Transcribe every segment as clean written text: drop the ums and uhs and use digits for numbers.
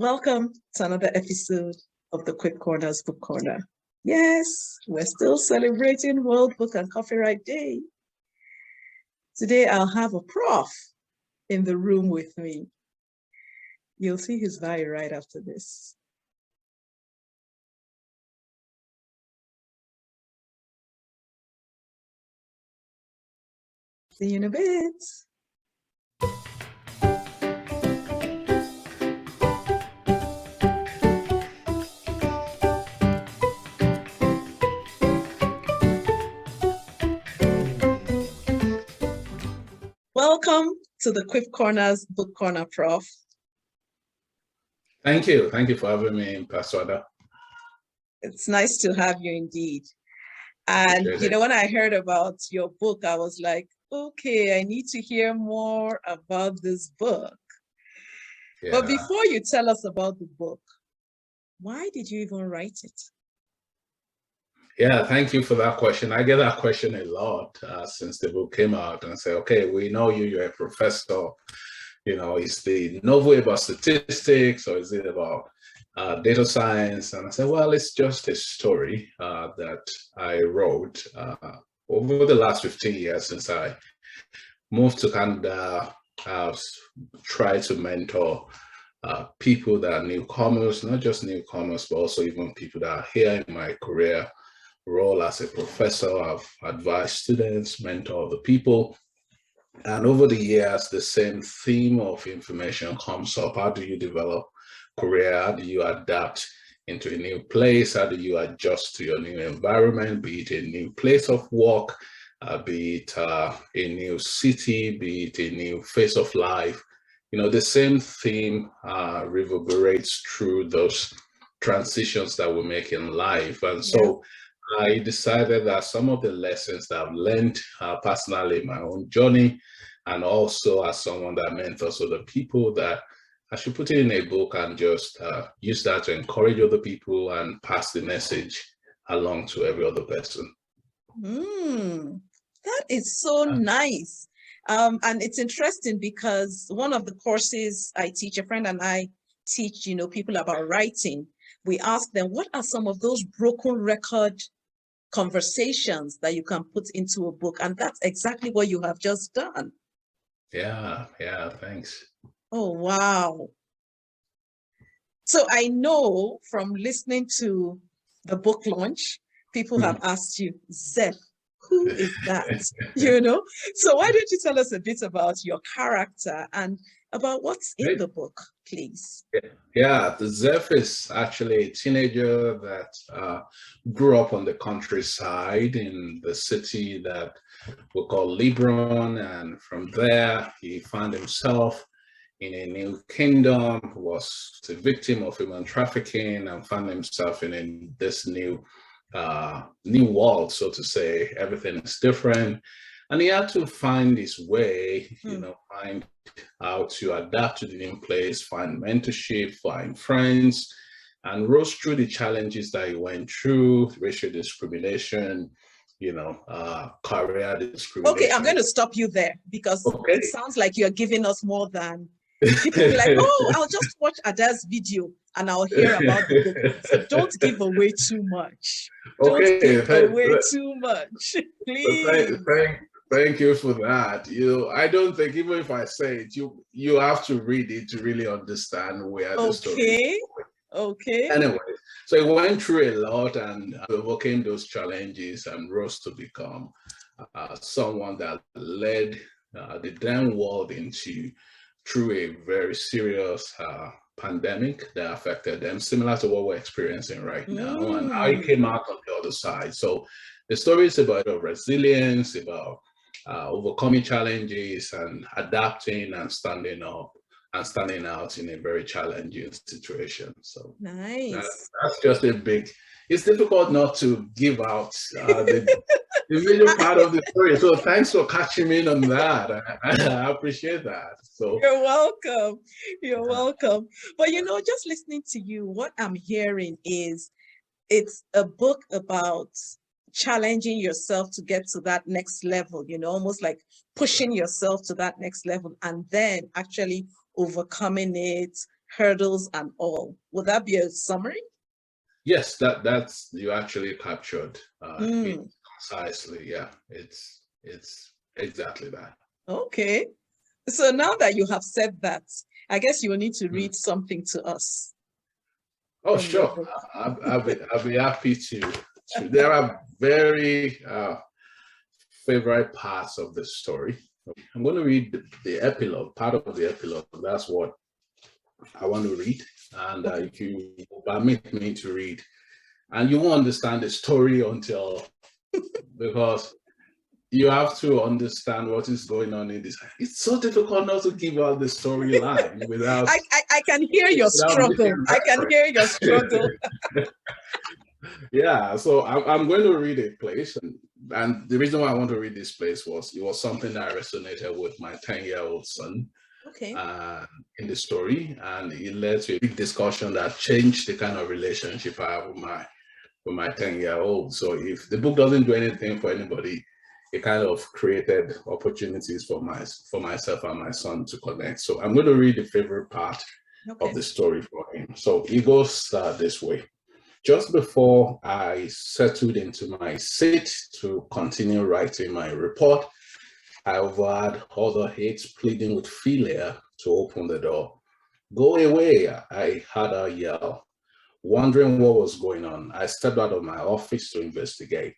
Welcome to another episode of the Quick Corners Book Corner. Yes, we're still celebrating World Book and Copyright Day. Today I'll have a prof in the room with me. You'll see his bio right after this. See you in a bit. Welcome to the Quick Corners Book Corner, Prof. Thank you. Thank you for having me, Pastor Ada. It's nice to have you indeed. And you know, when I heard about your book, I was like, okay, I need to hear more about this book. Yeah. But before you tell us about the book, why did you even write it? Yeah, thank you for that question. I get that question a lot since the book came out, and say, okay, we know you're a professor. You know, is the novel about statistics or is it about data science? And I said, well, it's just a story that I wrote over the last 15 years since I moved to Canada. I've tried to mentor people that are newcomers, not just newcomers, but also even people that are here in my career role as a professor. I've advised students, mentor other people. And over the years, the same theme of information comes up. How do you develop career? How do you adapt into a new place? How do you adjust to your new environment, be it a new place of work, be it a new city, be it a new phase of life? You know, the same theme reverberates through those transitions that we make in life. And so I decided that some of the lessons that I've learned personally in my own journey, and also as someone that mentors other people, that I should put it in a book and just use that to encourage other people and pass the message along to every other person. That is so nice. And it's interesting because one of the courses I teach, a friend and I teach, you know, people about writing. We ask them, what are some of those broken record conversations that you can put into a book? And that's exactly what you have just done. Yeah, thanks. Oh, wow. So I know from listening to the book launch, people have asked you, Zeph, who is that? You know? So why don't you tell us a bit about your character and about what's in the book, please? Yeah, the Zeph is actually a teenager that grew up on the countryside in the city that we call Libron, and from there he found himself in a new kingdom, was a victim of human trafficking, and found himself in this new world, so to say. Everything is different, and he had to find his way, you know, find how to adapt to the new place, find mentorship, find friends, and rose through the challenges that he went through: racial discrimination, you know, career discrimination. Okay, I'm going to stop you there because it sounds like you're giving us more than people be like, oh, I'll just watch Ada's video and I'll hear about the book. So don't give away too much. Don't give away too much, please. Thank you for that. You know, I don't think even if I say it, you have to read it to really understand where the story is going. Okay. Anyway, so I went through a lot and overcame those challenges and rose to become someone that led the damn world through a very serious pandemic that affected them, similar to what we're experiencing right now, and how he came out on the other side. So the story is about resilience, about overcoming challenges and adapting and standing up and standing out in a very challenging situation. So nice. That's just a big, it's difficult not to give out the major part of the story. So thanks for catching me in on that. I appreciate that. So you're welcome. You're welcome. But you know, just listening to you, what I'm hearing is it's a book about challenging yourself to get to that next level, you know, almost like pushing yourself to that next level and then actually overcoming it, hurdles and all. Would that be a summary? Yes, that's you actually captured it concisely. Yeah, it's exactly that. Okay. So now that you have said that, I guess you will need to read something to us. Oh, sure. I'll be happy to. There are very favorite parts of the story. I'm going to read the epilogue, part of the epilogue. That's what I want to read. And if you permit me to read, and you won't understand the story until, because you have to understand what is going on in this. It's so difficult not to give out the storyline without. I can hear your struggle. I can hear your struggle. Yeah, so I'm going to read a place, and the reason why I want to read this place was it was something that resonated with my 10-year-old son. Okay. In the story, and it led to a big discussion that changed the kind of relationship I have with my 10-year-old. So if the book doesn't do anything for anybody, it kind of created opportunities for myself and my son to connect. So I'm going to read the favorite part of the story for him. So it goes this way. Just before I settled into my seat to continue writing my report, I overheard other aides pleading with Philia to open the door. Go away, I heard her yell. Wondering what was going on, I stepped out of my office to investigate.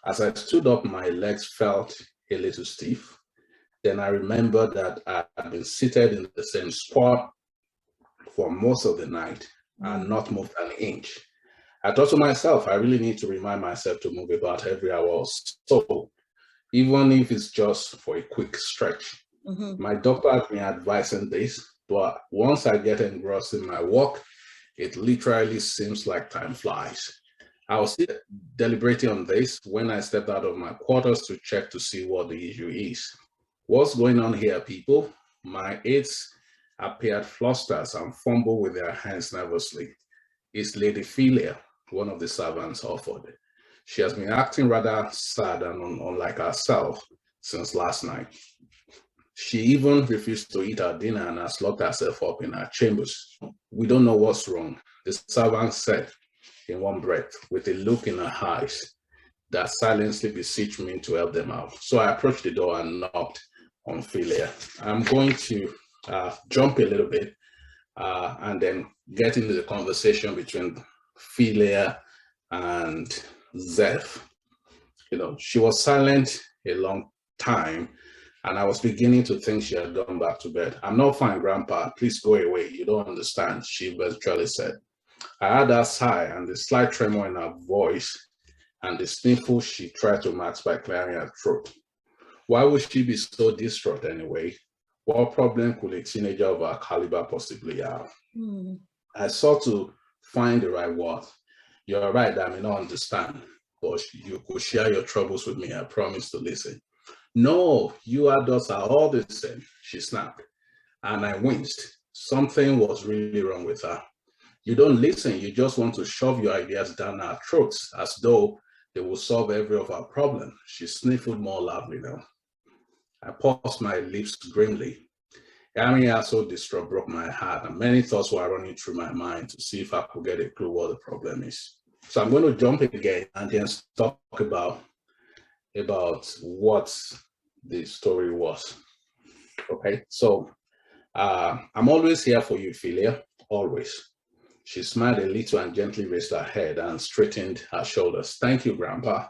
As I stood up, my legs felt a little stiff. Then I remembered that I had been seated in the same spot for most of the night and not moved an inch. I thought to myself, I really need to remind myself to move about every hour or so, even if it's just for a quick stretch. My doctor has been advising this, but once I get engrossed in my work, it literally seems like time flies. I was still deliberating on this when I stepped out of my quarters to check to see what the issue is. What's going on here, people? My aides appeared flustered and fumbled with their hands nervously. It's Lady Philia, one of the servants offered. She has been acting rather sad and unlike herself since last night. She even refused to eat her dinner and has locked herself up in her chambers. We don't know what's wrong, the servant said in one breath, with a look in her eyes that silently beseeched me to help them out. So I approached the door and knocked on Philia. I'm going to jump a little bit and then get into the conversation between Philia and Zeph. She was silent a long time, and I was beginning to think she had gone back to bed. I'm not fine, Grandpa. Please go away. You don't understand, she eventually said. I heard her sigh and the slight tremor in her voice and the sniffle she tried to mask by clearing her throat. Why would she be so distraught anyway? What problem could a teenager of her caliber possibly have? I sought to find the right word. You're right, I may not understand, but you could share your troubles with me. I promise to listen. No, you adults are all the same, she snapped. And I winced. Something was really wrong with her. You don't listen, you just want to shove your ideas down our throats as though they will solve every of our problems. She sniffled more loudly now. I pursed my lips grimly. Hearing her so distraught broke my heart, and many thoughts were running through my mind to see if I could get a clue what the problem is. So I'm going to jump again and then talk about what the story was. Okay, so I'm always here for you, Philia, always. She smiled a little and gently raised her head and straightened her shoulders. Thank you, Grandpa.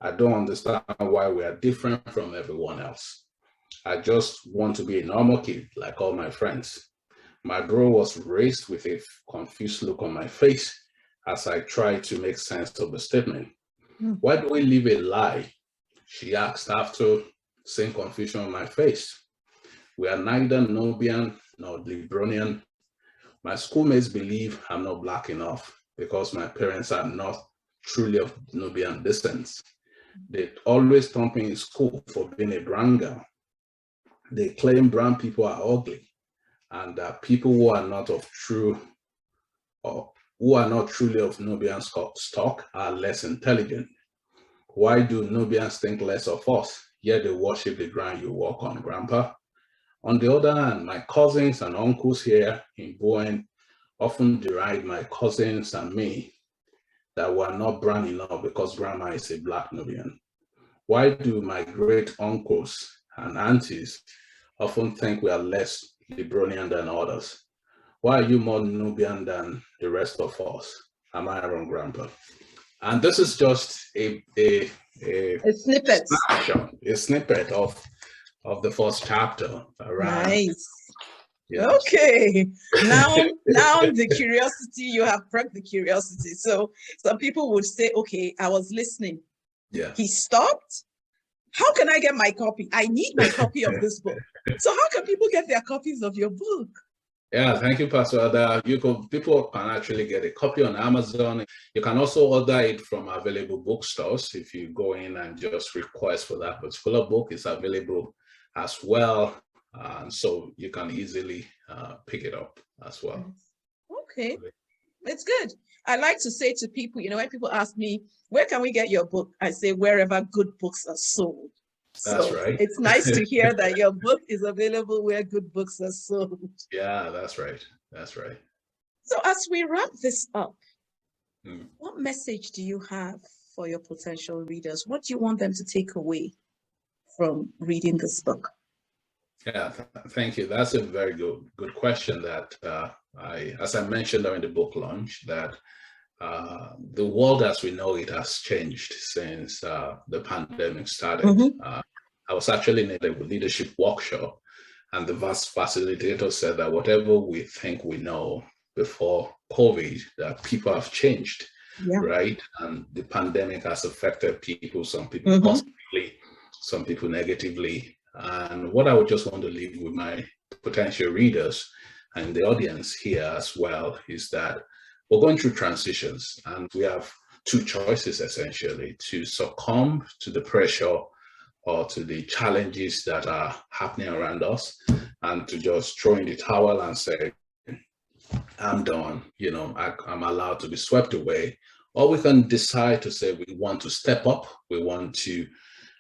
I don't understand why we are different from everyone else. I just want to be a normal kid like all my friends. My brow was raised with a confused look on my face as I tried to make sense of the statement. Why do we live a lie? She asked after seeing confusion on my face. We are neither Nubian nor Libronian. My schoolmates believe I'm not Black enough because my parents are not truly of Nubian descent. They always thump me in school for being a brown girl. They claim brown people are ugly and that people who are not truly of Nubian stock are less intelligent. Why do Nubians think less of us, yet they worship the ground you walk on, Grandpa? On the other hand, my cousins and uncles here in Bowen often deride my cousins and me that we're not brown enough because grandma is a Black Nubian. Why do my great uncles and aunties often think we are less Libronian than others? Why are you more Nubian than the rest of us? Am I wrong, Grandpa? And this is just a snippet. A snippet of the first chapter around. Nice. Yes. Okay. Now the curiosity, you have perked the curiosity. So some people would say, okay, I was listening. Yeah. He stopped. How can I get my copy? I need my copy of this book. So how can people get their copies of your book? Yeah, thank you, Pastor Ada. People can actually get a copy on Amazon. You can also order it from available bookstores. If you go in and just request for that particular book, it's available as well. So you can easily pick it up as well. Okay, it's good. I like to say to people, when people ask me, where can we get your book? I say, wherever good books are sold. That's so right. It's nice to hear that your book is available where good books are sold. Yeah, that's right. That's right. So as we wrap this up, what message do you have for your potential readers? What do you want them to take away from reading this book? Yeah, thank you. That's a very good question that as I mentioned during the book launch, that the world as we know it has changed since the pandemic started. I was actually in a leadership workshop, and the facilitator said that whatever we think we know before COVID, that people have changed, right? And the pandemic has affected people, some people positively, some people negatively. And what I would just want to leave with my potential readers and the audience here as well is that we're going through transitions, and we have two choices essentially: to succumb to the pressure or to the challenges that are happening around us, and to just throw in the towel and say, I'm done, I'm allowed to be swept away. Or we can decide to say we want to step up, we want to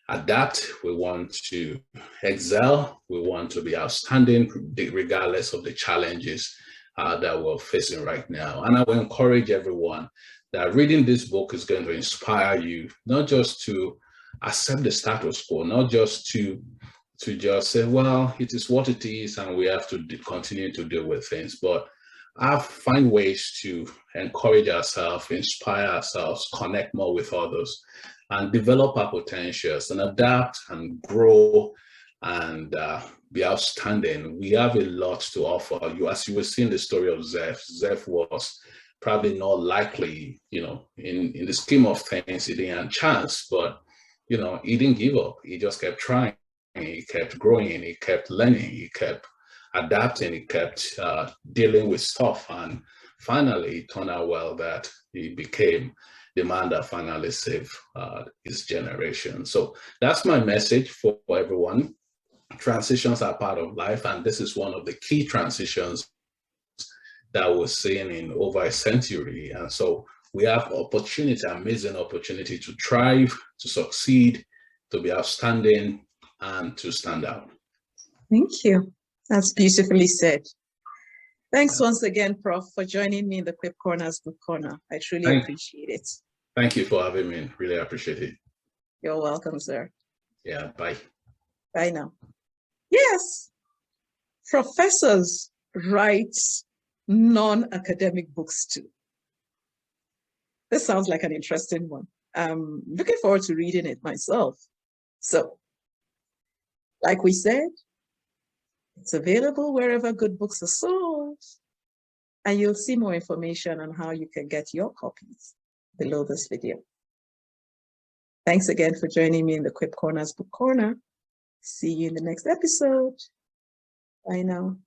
adapt, we want to excel, we want to be outstanding regardless of the challenges that we're facing right now. And I will encourage everyone that reading this book is going to inspire you, not just to accept the status quo, not just to just say, well, it is what it is and we have to continue to deal with things, but find ways to encourage ourselves, inspire ourselves, connect more with others, and develop our potentials and adapt and grow and be outstanding. We have a lot to offer. As you will see in the story of Zeph, Zeph was probably not likely, in the scheme of things, he didn't have a chance, but he didn't give up. He just kept trying. He kept growing. He kept learning. He kept adapting. He kept dealing with stuff. And finally, it turned out well that he became the man that finally saved his generation. So that's my message for everyone. Transitions are part of life, and this is one of the key transitions that we're seeing in over a century. And so we have opportunity, amazing opportunity to thrive, to succeed, to be outstanding, and to stand out. Thank you. That's beautifully said. Thanks once again, Prof, for joining me in the Quip Corners Book Corner. I truly appreciate it. Thank you for having me. Really appreciate it. You're welcome, sir. Yeah, bye. Bye now. Yes, professors write non-academic books too. This sounds like an interesting one. I'm looking forward to reading it myself. So, like we said, it's available wherever good books are sold, and you'll see more information on how you can get your copies below this video. Thanks again for joining me in the Quip Corners Book Corner. See you in the next episode. Bye now.